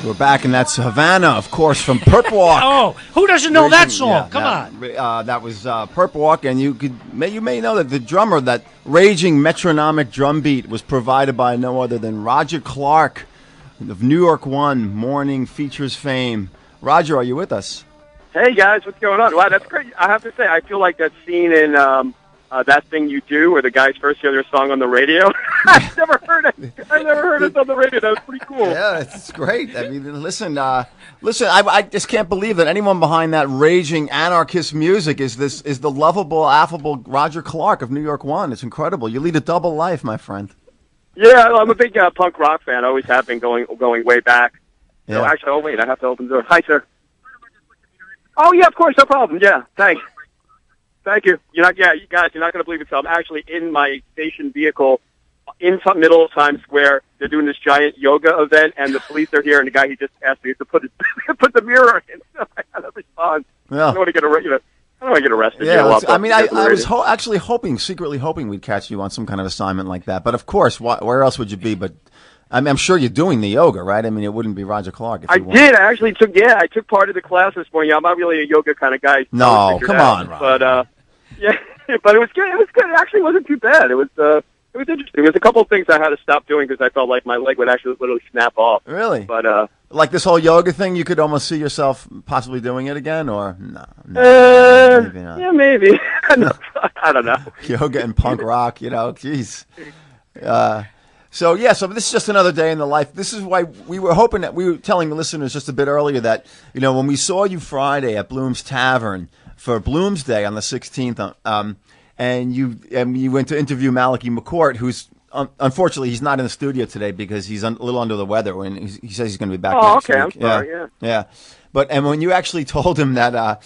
We're back, and that's Havana, of course, from Purple Walk. Oh, who doesn't know that song? Come on. That was Purple Walk, and you may know that the drummer, that raging metronomic drum beat, was provided by no other than Roger Clark of NY1 morning features fame. Roger, are you with us? Hey guys, what's going on? Wow, that's great. I have to say, I feel like that scene in That Thing You Do, where the guys first hear their song on the radio. I've never heard it. I've never heard it on the radio. That was pretty cool. Yeah, it's great. I mean, listen. I just can't believe that anyone behind that raging anarchist music is the lovable, affable Roger Clark of NY1. It's incredible. You lead a double life, my friend. Yeah, I'm a big punk rock fan. I always have been, going way back. Yeah. So actually, oh wait, I have to open the door. Hi, sir. Oh yeah, of course, no problem. Yeah, thanks. Thank you. You guys, you're not going to believe it. So I'm actually in my station vehicle in the middle of Times Square. They're doing this giant yoga event, and the police are here, and the guy, he just asked me to put the mirror in. So I had to respond. Yeah. I don't want to get arrested. I don't want to get arrested. Yeah, I was actually secretly hoping we'd catch you on some kind of assignment like that. But of course, where else would you be? But I'm sure you're doing the yoga, right? I mean, it wouldn't be Roger Clark if you weren't. I did. I actually took part of the class this morning. I'm not really a yoga kind of guy. No, come on, Roger. But yeah, but it was good. It was good. It actually wasn't too bad. It was interesting. There was a couple of things I had to stop doing because I felt like my leg would actually literally snap off. Really? But like this whole yoga thing, you could almost see yourself possibly doing it again, or no? Maybe not. Yeah, maybe. I don't know. Yoga and punk rock, jeez. So this is just another day in the life. This is why we were hoping that we were telling the listeners just a bit earlier that, when we saw you Friday at Bloom's Tavern for Bloom's Day on the 16th, and you went to interview Malachi McCourt, who's unfortunately he's not in the studio today because he's a little under the weather, and he says he's going to be back next week. I'm sorry. Yeah. But when you actually told him that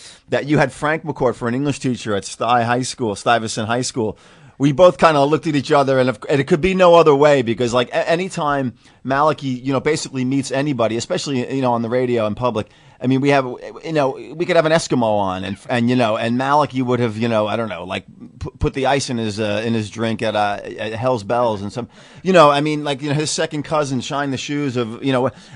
you had Frank McCourt for an English teacher at Stuyvesant High School, we both kind of looked at each other, and it could be no other way because, like, anytime Malachi, basically meets anybody, especially, on the radio in public, I mean, we could have an Eskimo on, and Malachi would have, I don't know, like put the ice in his drink at Hell's Bells and some, his second cousin shine the shoes of,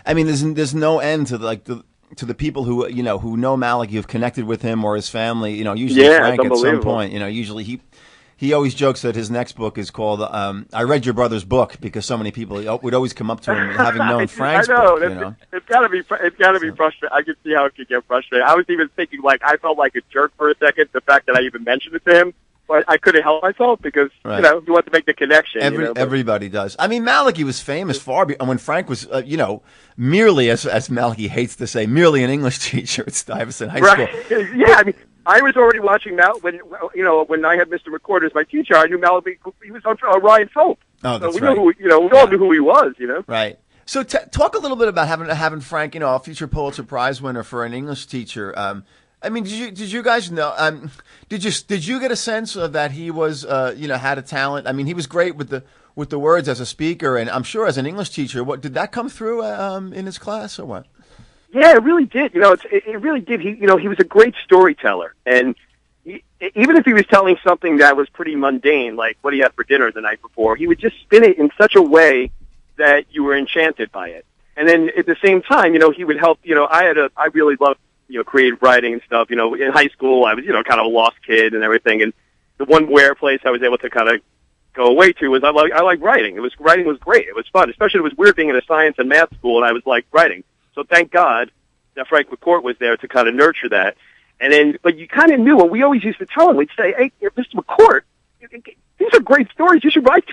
I mean, there's no end to to the people who who know Malachi, who've connected with him or his family, usually Frank at some point, usually he always jokes that his next book is called I Read Your Brother's Book, because so many people would always come up to him having known Frank's book. It's got to be frustrating. I can see how it could get frustrating. I was even thinking, I felt like a jerk for a second, the fact that I even mentioned it to him. But I couldn't help myself because, you want to make the connection. Everybody does. I mean, Malachi was famous when Frank was, merely, as Malachi hates to say, merely an English teacher at Stuyvesant High School. Yeah, I mean, I was already watching Mal when I had Mr. McCourt as my teacher. I knew Malachi. He was on Ryan Soap. Oh, that's so we right. we all knew who he was. Right. So talk a little bit about having Frank, a future Pulitzer Prize winner for an English teacher. I mean, did you guys know? Did you get a sense of that he was had a talent? I mean, he was great with the words as a speaker, and I'm sure as an English teacher. What did that come through in his class or what? Yeah, it really did. It really did. He was a great storyteller, and even if he was telling something that was pretty mundane, like what he had for dinner the night before, he would just spin it in such a way that you were enchanted by it. And then at the same time, he would help. I really loved creative writing and stuff. In high school, I was kind of a lost kid and everything. And the one place I was able to kind of go away to was I like writing. Writing was great. It was fun, especially it was weird being in a science and math school, and I was like writing. So thank God that Frank McCourt was there to kind of nurture that. And then, but you kind of knew, and we always used to tell him, we'd say, hey, Mr. McCourt, these are great stories. You should write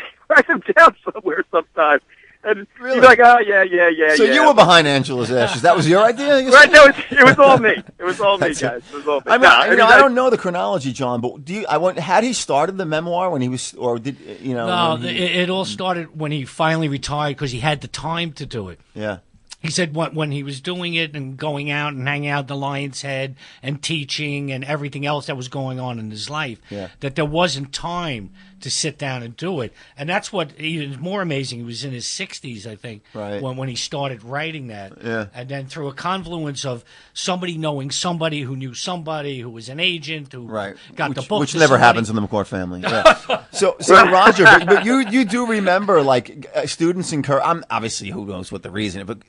them down somewhere sometime. And really? He's like, oh, yeah. So you were behind Angela's ashes. That was your idea? Right, no, it was all me. It was all me, guys. It was all me. I mean, I don't know the chronology, John, but had he started the memoir when he was, or did, No, it all started when he finally retired because he had the time to do it. Yeah. He said when he was doing it and going out and hanging out at the Lion's Head and teaching and everything else that was going on in his life, that there wasn't time to sit down and do it. And that's what even more amazing. He was in his 60s, I think, when he started writing that. Yeah. And then through a confluence of somebody knowing somebody who knew somebody who was an agent who got the book. Which never happens in the McCourt family. Yeah. so Roger, but you do remember, like, students encourage, obviously who knows what the reason, but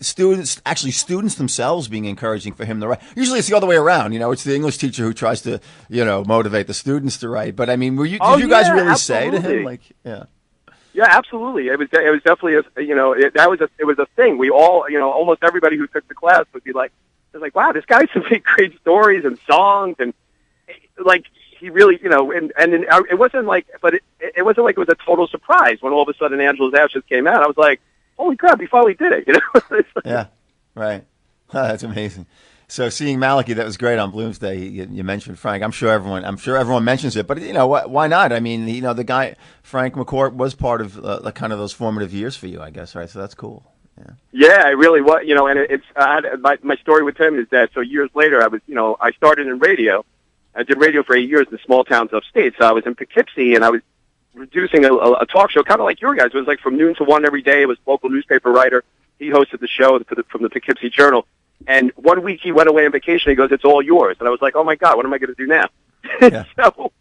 students themselves being encouraging for him to write. Usually it's the other way around. It's the English teacher who tries to, motivate the students to write. But I mean, did you guys really say to him, like, yeah? Yeah, absolutely. It was definitely it was a thing. We all, almost everybody who took the class would be like, wow, this guy's some great stories and songs, and like he really, it wasn't like, but it wasn't like it was a total surprise when all of a sudden Angela's Ashes came out. I was like, holy crap, he finally did it, Yeah, right. That's amazing. So seeing Malachi, that was great on Bloomsday. You mentioned Frank. I'm sure everyone mentions it, but why not? I mean, the guy Frank McCourt was part of kind of those formative years for you, I guess, right? So that's cool. Yeah, it really was. And my story with him is that so years later, I started in radio. I did radio for 8 years in small towns upstate. So I was in Poughkeepsie, and I was producing a talk show, kind of like your guys. It was like from noon to 1 every day. It was a local newspaper writer. He hosted the show from the Poughkeepsie Journal. And 1 week he went away on vacation. He goes, "It's all yours." And I was like, "Oh my God, what am I going to do now?" Yeah.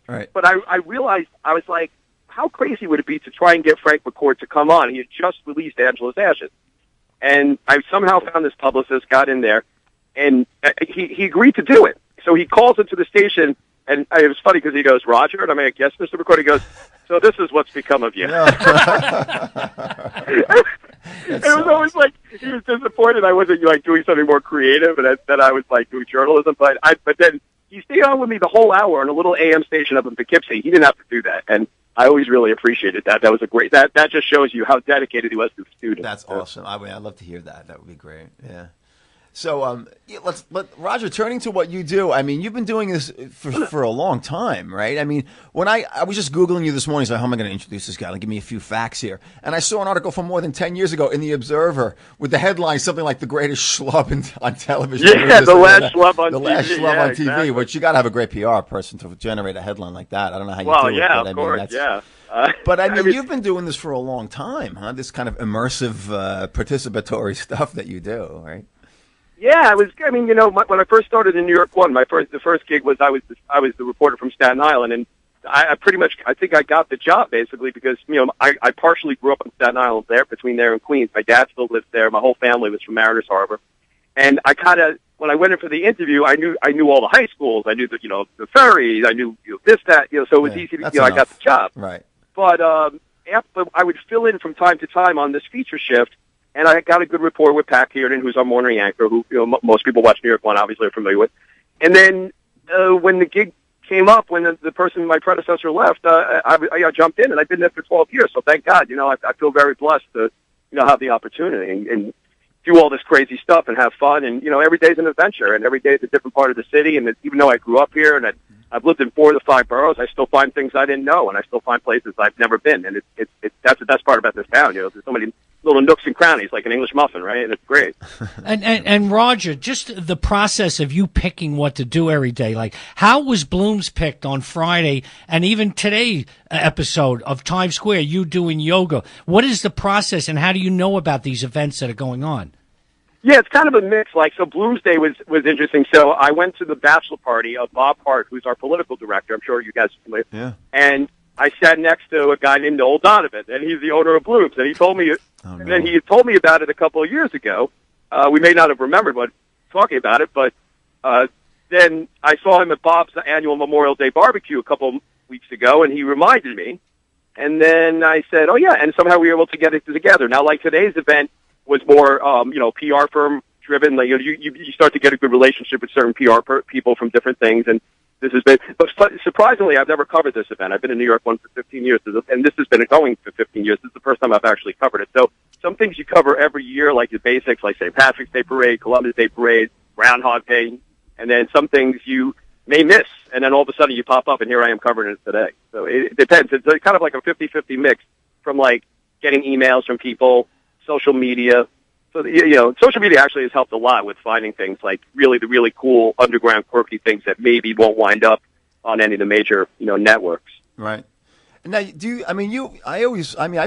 Right. But I realized, I was like, how crazy would it be to try and get Frank McCourt to come on? He had just released Angela's Ashes. And I somehow found this publicist, got in there, and he agreed to do it. So he calls into the station, and it was funny because he goes, "Roger," and I'm like, "Yes, Mr. McCourt." He goes, "So this is what's become of you." It was always like he was disappointed I wasn't like doing something more creative, and that I was like doing journalism. But then he stayed on with me the whole hour on a little AM station up in Poughkeepsie. He didn't have to do that, and I always really appreciated that. That was a great. That just shows you how dedicated he was to the students. That's awesome. I'd love to hear that. That would be great. Yeah. So, Roger, turning to what you do, I mean, you've been doing this for a long time, right? I mean, when I was just Googling you this morning, so how am I going to introduce this guy? Like, give me a few facts here. And I saw an article from more than 10 years ago in The Observer with the headline, something like the greatest schlub on television. Yeah, the last schlub on TV. The last schlub on TV, exactly. Which you got to have a great PR person to generate a headline like that. I don't know how you do it. Well, yeah, but of course, yeah. But I mean, you've been doing this for a long time, huh? This kind of immersive, participatory stuff that you do, right? Yeah, when I first started in NY1, the first gig was I was the reporter from Staten Island, and I think I got the job basically because I partially grew up on Staten Island between there and Queens. My dad still lives there. My whole family was from Mariners Harbor, and when I went in for the interview, I knew all the high schools. I knew the ferries. I knew this, that, so it was easy to I got the job. Right. But after I would fill in from time to time on this feature shift. And I got a good rapport with Pat Kiernan, who's our morning anchor, who most people watch NY1 obviously are familiar with. And then when the gig came up, when the person, my predecessor, left, I jumped in, and I've been there for 12 years. So thank God, I feel very blessed to have the opportunity and do all this crazy stuff and have fun. And every day's an adventure, and every day is a different part of the city. And even though I grew up here and I've lived in 4 of the 5 boroughs, I still find things I didn't know, and I still find places I've never been. And that's the best part about this town. There's so many little nooks and crannies, like an English muffin, right? And it's great. And Roger, just the process of you picking what to do every day. Like, how was Blooms picked on Friday, and even today episode of Times Square, you doing yoga? What is the process, and how do you know about these events that are going on? Yeah, it's kind of a mix. Like, so Bloomsday was interesting. So I went to the bachelor party of Bob Hart, who's our political director. I'm sure you guys are familiar. Yeah. And I sat next to a guy named Noel Donovan, and he's the owner of Blooms. And he told me, and then he had told me about it a couple of years ago. We may not have remembered talking about it, but then I saw him at Bob's annual Memorial Day barbecue a couple of weeks ago, and he reminded me. And then I said, "Oh yeah," and somehow we were able to get it together. Now, like today's event was more, PR firm driven. Like you start to get a good relationship with certain PR people from different things, and this has been. But surprisingly, I've never covered this event. I've been in NY1 for 15 years, and this has been going for 15 years. This is the first time I've actually covered it. So some things you cover every year, like the basics, like St. Patrick's Day Parade, Columbus Day Parade, Groundhog Day, and then some things you may miss, and then all of a sudden you pop up, and here I am covering it today. So it depends. It's kind of like a 50-50 mix from like getting emails from people, social media. So, social media actually has helped a lot with finding things like the really cool underground quirky things that maybe won't wind up on any of the major, networks. Right. Now, I've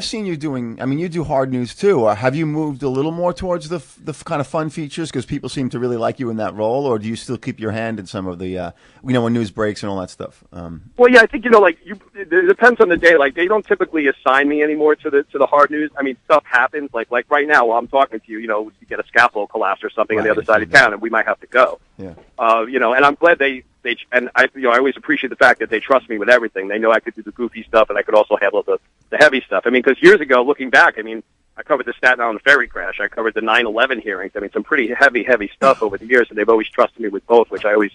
seen you doing. I mean, you do hard news too. Or have you moved a little more towards the kind of fun features because people seem to really like you in that role, or do you still keep your hand in some of the, when news breaks and all that stuff? Well, yeah, I think it depends on the day. Like they don't typically assign me anymore to the hard news. I mean, stuff happens. Like right now, while I'm talking to you, you get a scaffold collapse or something on the other side of town, and we might have to go. Yeah. And I'm glad they and I always appreciate the fact that they trust me with everything. They know I could do the goofy stuff, and I could also handle the heavy stuff. I mean, because years ago, looking back, I mean, I covered the Staten Island ferry crash. I covered the 9/11 hearings. I mean, some pretty heavy stuff over the years, and they've always trusted me with both, which I always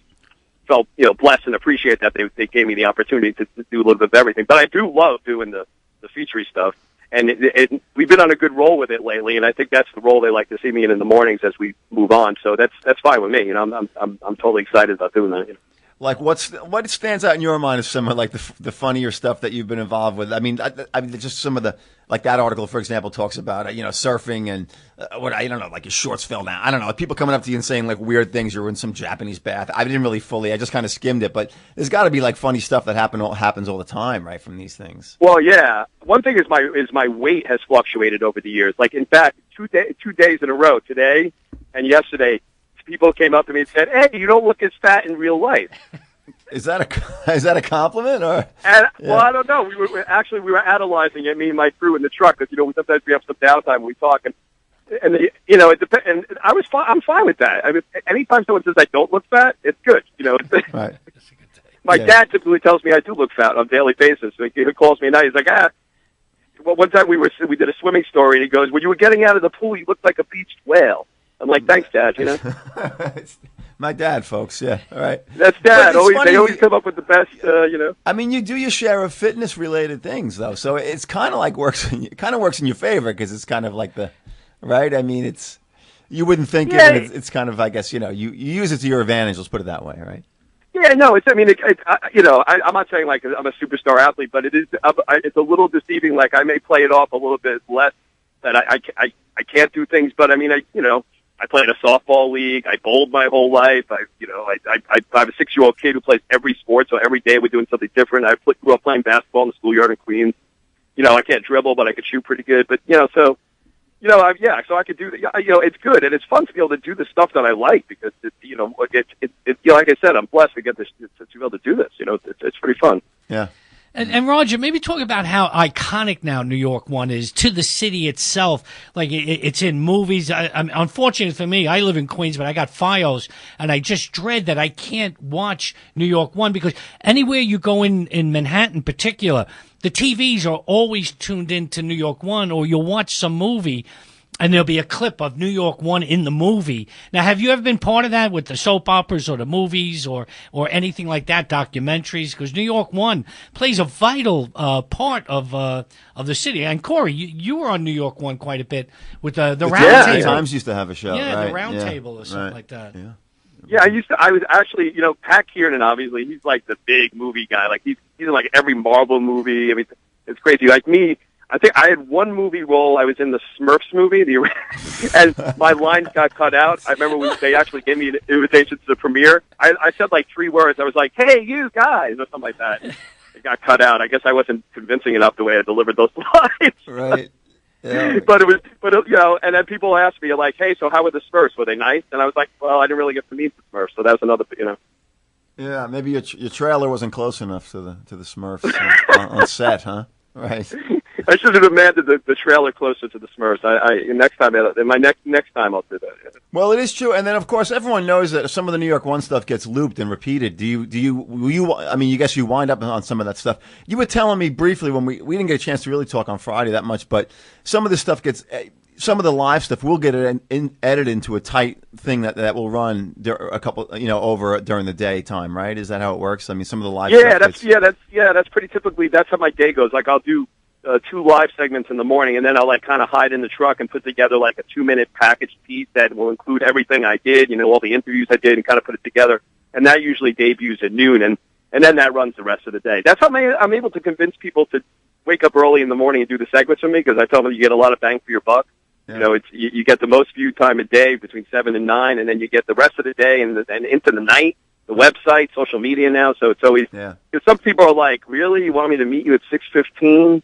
felt, blessed and appreciate that they gave me the opportunity to do a little bit of everything. But I do love doing the featurey stuff, and we've been on a good roll with it lately, and I think that's the role they like to see me in the mornings as we move on. So that's fine with me. I'm totally excited about doing that. Like what stands out in your mind as some of like the funnier stuff that you've been involved with? I mean, just some of the, like that article, for example, talks about surfing and I don't know, like your shorts fell down. I don't know, like people coming up to you and saying like weird things. You're in some Japanese bath. I didn't really I just kind of skimmed it, but there's got to be like funny stuff that happens all the time, right? From these things. Well, yeah. One thing is my weight has fluctuated over the years. Like in fact, 2 days in a row, today and yesterday, people came up to me and said, "Hey, you don't look as fat in real life." Is that a compliment or? Well, I don't know. We were analyzing it, me and my crew in the truck, because sometimes we have some downtime when we talk, and it depends. And I'm fine with that. I mean, anytime someone says I don't look fat, it's good. Right. My dad typically tells me I do look fat on a daily basis. So he calls me at night. He's like, Well, one time we did a swimming story, and he goes, "When you were getting out of the pool, you looked like a beached whale." I'm like, "Thanks, Dad." My dad, folks. Yeah, all right. That's Dad. They always come up with the best. I mean, you do your share of fitness-related things, though, so it's kind of like works in your favor because it's kind of like right. I mean, you wouldn't think it. And it's kind of, I guess, you use it to your advantage. Let's put it that way, right? Yeah, no, I'm not saying like I'm a superstar athlete, but it's a little deceiving. Like I may play it off a little bit less that I can't do things, but I mean, I played a softball league. I bowled my whole life. I have a 6-year-old kid who plays every sport, so every day we're doing something different. I grew up playing basketball in the schoolyard in Queens. I can't dribble, but I could shoot pretty good. But so I could do it's good and it's fun to be able to do the stuff that I like because like I said, I'm blessed to get this to be able to do this. It's pretty fun. Yeah. And Roger, maybe talk about how iconic now New York 1 is to the city itself. Like it's in movies. Unfortunately for me, I live in Queens, but I got FiOS, and I just dread that I can't watch New York 1 because anywhere you go in Manhattan in particular, the TVs are always tuned into New York 1, or you'll watch some movie and there'll be a clip of New York 1 in the movie. Now, have you ever been part of that with the soap operas or the movies or anything like that, documentaries? Because New York 1 plays a vital part of the city. And Corey, you were on New York 1 quite a bit with the Round Table. Times used to have a show. Yeah, right? the Round Table or something like that. Yeah. Yeah, I was actually, Pat Kiernan, obviously, he's like the big movie guy. Like he's in like every Marvel movie. I mean, it's crazy. Like me, I think I had one movie role. I was in the Smurfs movie, and my lines got cut out. I remember they actually gave me an invitation to the premiere. I said like 3 words. I was like, "Hey, you guys," or something like that. It got cut out. I guess I wasn't convincing enough the way I delivered those lines. Right. Yeah. But and then people asked me like, "Hey, so how were the Smurfs? Were they nice?" And I was like, "Well, I didn't really get to meet the Smurfs, so that was another, Yeah, maybe your trailer wasn't close enough to the Smurfs on set, huh? Right. I should have demanded the trailer closer to the Smurfs. Next time I'll do that. Yeah. Well, it is true, and then of course everyone knows that some of the New York 1 stuff gets looped and repeated. I mean, you guess you wind up on some of that stuff. You were telling me briefly when we didn't get a chance to really talk on Friday that much, but some of this stuff some of the live stuff will get edited into a tight thing that will run a couple, over during the daytime, right? Is that how it works? I mean, some of the live stuff. That's pretty typically that's how my day goes. Like I'll do 2 live segments in the morning, and then I'll like kind of hide in the truck and put together like a 2-minute packaged piece that will include everything I did, all the interviews I did, and kind of put it together. And that usually debuts at noon, and then that runs the rest of the day. That's how I'm able to convince people to wake up early in the morning and do the segments with me because I tell them you get a lot of bang for your buck. Yeah. You get the most view time a day between 7 and 9, and then you get the rest of the day and into the night. the website, social media now. So it's always, because some people are like, really, you want me to meet you at 6:15?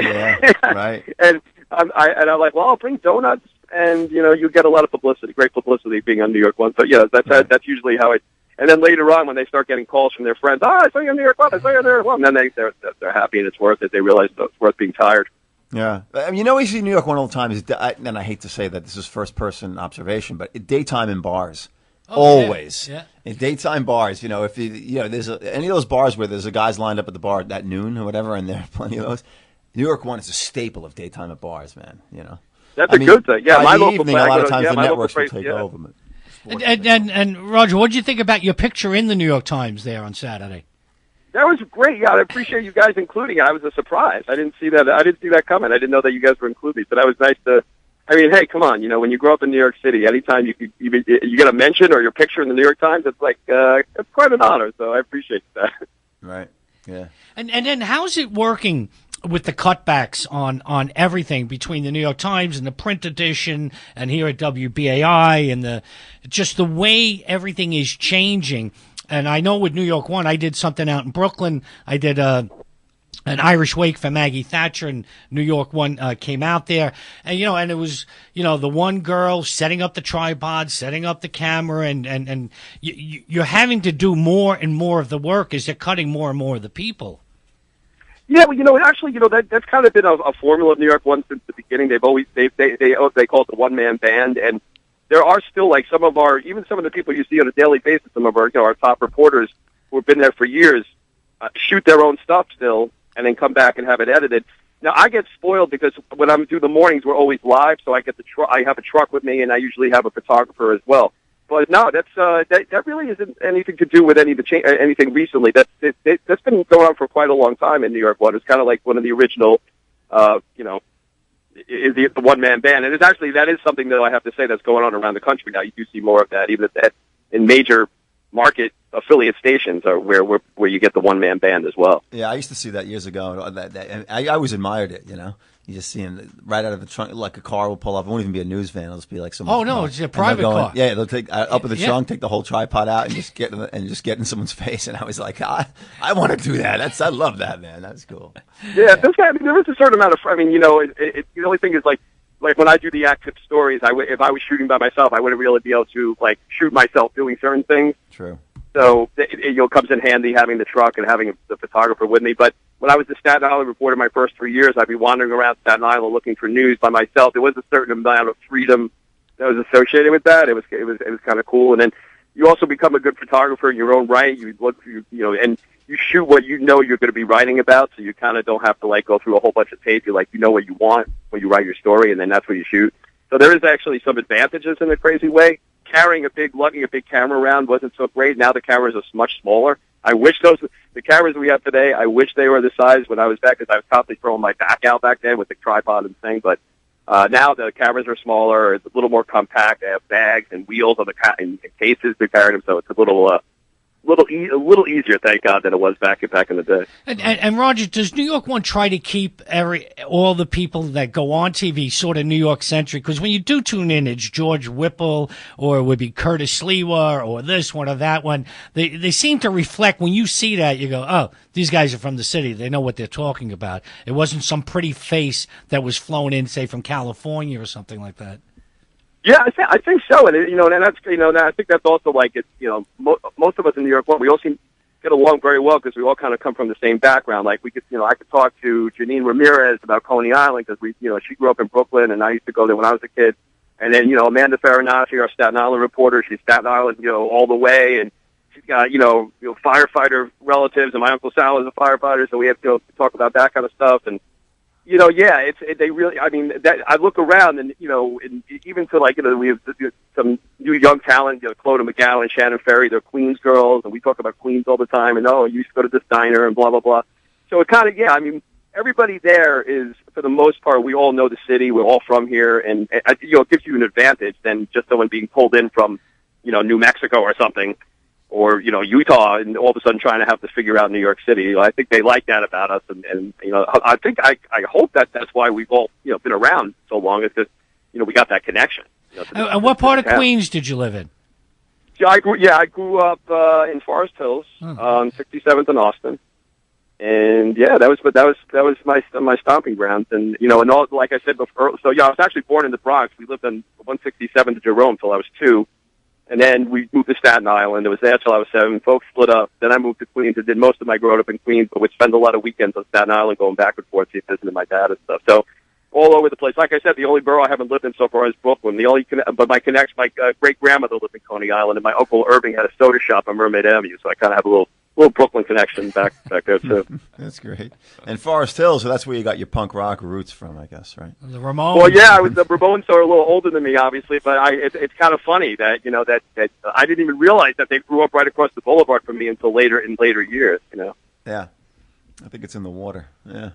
Yeah, right. And I'm like, well, I'll bring donuts, and you get a lot of publicity, great publicity being on New York One. So yeah, that's usually how it. And then later on, when they start getting calls from their friends, I saw you on New York One, I saw you on New York One, and then they're happy and it's worth it. They realize it's worth being tired. Yeah, I mean, we see New York One all the time. And I hate to say that this is first person observation, but daytime in bars. Always. Yeah. In daytime bars, if there's any of those bars where there's a guys lined up at the bar at noon or whatever, and there are plenty of those. New York One is a staple of daytime at bars, man. That's a good thing. Yeah, my local evening, a lot of times the networks will take over. And Roger, what did you think about your picture in the New York Times there on Saturday? That was great. Yeah, I appreciate you guys including it. I was a surprise. I didn't see that coming. I didn't know that you guys were including. So that was nice to. I mean, hey, come on. When you grow up in New York City, anytime you get a mention or your picture in the New York Times, it's like it's quite an honor. So I appreciate that. Right. Yeah. And then how's it working with the cutbacks on everything between the New York Times and the print edition and here at WBAI and just the way everything is changing? And I know with New York One, I did something out in Brooklyn. I did an Irish wake for Maggie Thatcher, and New York One came out there. And, and it was, the one girl setting up the tripod, setting up the camera, and you're having to do more and more of the work as they're cutting more and more of the people. Yeah, well, actually, that's kind of been a formula of New York One since the beginning. They've always, they call it the one-man band, and there are still some of the people you see on a daily basis, some of our top reporters who have been there for years, shoot their own stuff still and then come back and have it edited. Now, I get spoiled because when I'm doing the mornings, we're always live, so I have a truck with me, and I usually have a photographer as well. But no, that really isn't anything to do with anything recently. That's been going on for quite a long time in New York One. It's kind of like one of the original, is the one-man band. And that is something that I have to say that's going on around the country now. You do see more of that, even in major market affiliate stations are where you get the one-man band as well. Yeah, I used to see that years ago. I always admired it, You just see him right out of the trunk, like a car will pull up. It won't even be a news van. It'll just be like some. Oh no, it's a private car. Yeah, they'll take up in the trunk, take the whole tripod out, and just get in someone's face. And I was like, I want to do that. I love that, man. That's cool. Yeah, there is a certain amount of. The only thing is like when I do the active stories, if I was shooting by myself, I wouldn't really be able to shoot myself doing certain things. True. So it comes in handy having the truck and having the photographer with me. But when I was the Staten Island reporter my first 3 years, I'd be wandering around Staten Island looking for news by myself. There was a certain amount of freedom that was associated with that. It was kind of cool. And then you also become a good photographer in your own right. You look, and you shoot what you're going to be writing about, so you kind of don't have to go through a whole bunch of tape. You know what you want when you write your story, and then that's what you shoot. So there is actually some advantages in a crazy way. Lugging a big camera around wasn't so great. Now the cameras are much smaller. I wish the cameras we have today, I wish they were the size when I was back, because I was constantly throwing my back out back then with the tripod and thing. But now the cameras are smaller. It's a little more compact. They have bags and wheels on and cases to carry them, so it's a little easier, thank God, than it was back in the day. And Roger, does New York One try to keep all the people that go on TV sort of New York centric? Because when you do tune in, it's George Whipple, or it would be Curtis Sliwa, or this one or that one. They seem to reflect, when you see that, you go, oh, these guys are from the city. They know what they're talking about. It wasn't some pretty face that was flown in, say, from California or something like that. Yeah, I think so, and and that's I think that's also most of us in New York, we all seem to get along very well because we all kind of come from the same background. Like I could talk to Janine Ramirez about Coney Island because she grew up in Brooklyn and I used to go there when I was a kid. And then Amanda Farinacci, our Staten Island reporter, she's Staten Island all the way, and she's got firefighter relatives, and my Uncle Sal is a firefighter, so we have to talk about that kind of stuff. And they really. I mean, I look around and and even to we have some new young talent, Clodagh McGowan, Shannon Ferry, they're Queens girls, and we talk about Queens all the time. And you used to go to this diner and blah blah blah. So it kind of I mean, everybody there is, for the most part, we all know the city. We're all from here, and it gives you an advantage than just someone being pulled in from New Mexico or something. Or Utah, and all of a sudden trying to have to figure out New York City. I think they like that about us, and I think I hope that's why we've all been around so long, is because we got that connection. And what part of Queens did you live in? I grew up in Forest Hills on 67th and Austin. And yeah, that was my stomping grounds, and and all, like I said before. So yeah, I was actually born in the Bronx. We lived on 167 to Jerome till I was 2, and then we moved to Staten Island. It was there till I was 7. Folks split up. Then I moved to Queens. I did most of my growing up in Queens, but would spend a lot of weekends on Staten Island, going back and forth, visiting my dad and stuff. So all over the place. Like I said, the only borough I haven't lived in so far is Brooklyn. But my connection, my great grandmother lived in Coney Island, and my uncle Irving had a soda shop on Mermaid Avenue. So I kind of have a little Brooklyn connection back there too. That's great. And Forest Hills, so that's where you got your punk rock roots from, I guess, right? The Ramones. Well, yeah, the Ramones are a little older than me, obviously, but it's kind of funny that that I didn't even realize that they grew up right across the boulevard from me until later years. Yeah, I think it's in the water. Yeah.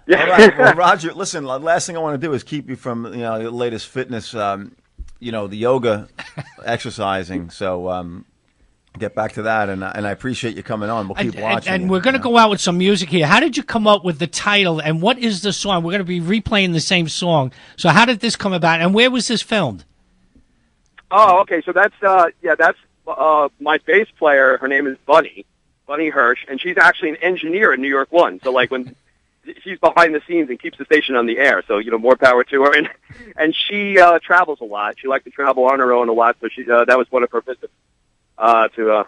Yeah. All right. Well, Roger, listen. The last thing I want to do is keep you from the latest fitness, the yoga, exercising. So. Get back to that, and I appreciate you coming on. We'll keep watching. And we're going to go out with some music here. How did you come up with the title, and what is the song? We're going to be replaying the same song. So how did this come about, and where was this filmed? Oh, okay. So that's my bass player. Her name is Bunny Hirsch, and she's actually an engineer at NY1. So like when she's behind the scenes and keeps the station on the air. So more power to her. And she travels a lot. She likes to travel on her own a lot. So she that was one of her visits. To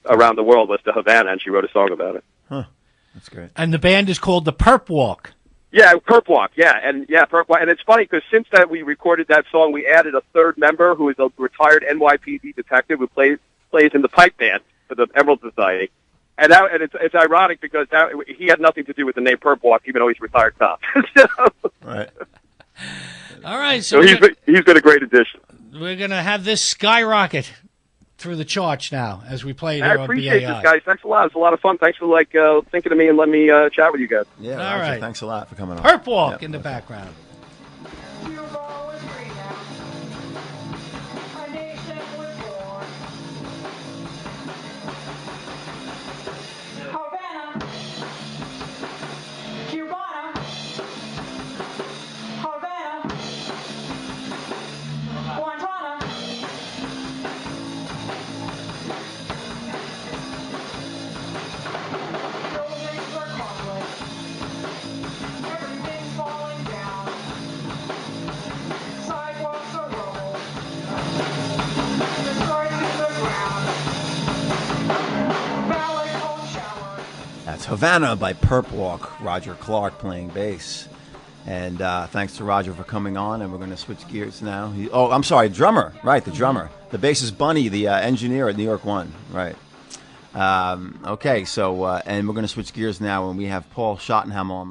around the world, was to Havana, and she wrote a song about it. Huh, that's great. And the band is called the Perp Walk. Yeah, Perp Walk. Yeah, Perp Walk. And it's funny because since that we recorded that song, we added a third member who is a retired NYPD detective who plays in the pipe band for the Emerald Society. And it's ironic because he had nothing to do with the name Perp Walk, even though he's a retired cop. Right. All right. So he's been a great addition. We're gonna have this skyrocket through the charts now as we play here on BAI. I appreciate this, guys. Thanks a lot. It's a lot of fun. Thanks for thinking of me and letting me chat with you guys. Yeah, all Roger, right. Thanks a lot for coming on. Perp Walk in the background. That's Havana by Perp Walk. Roger Clark playing bass. And thanks to Roger for coming on, and we're going to switch gears now. I'm sorry, drummer. Right, the drummer. The bass is Bunny, the engineer at NY1. Right. Okay, so, and we're going to switch gears now, and we have Paul Schottenham on the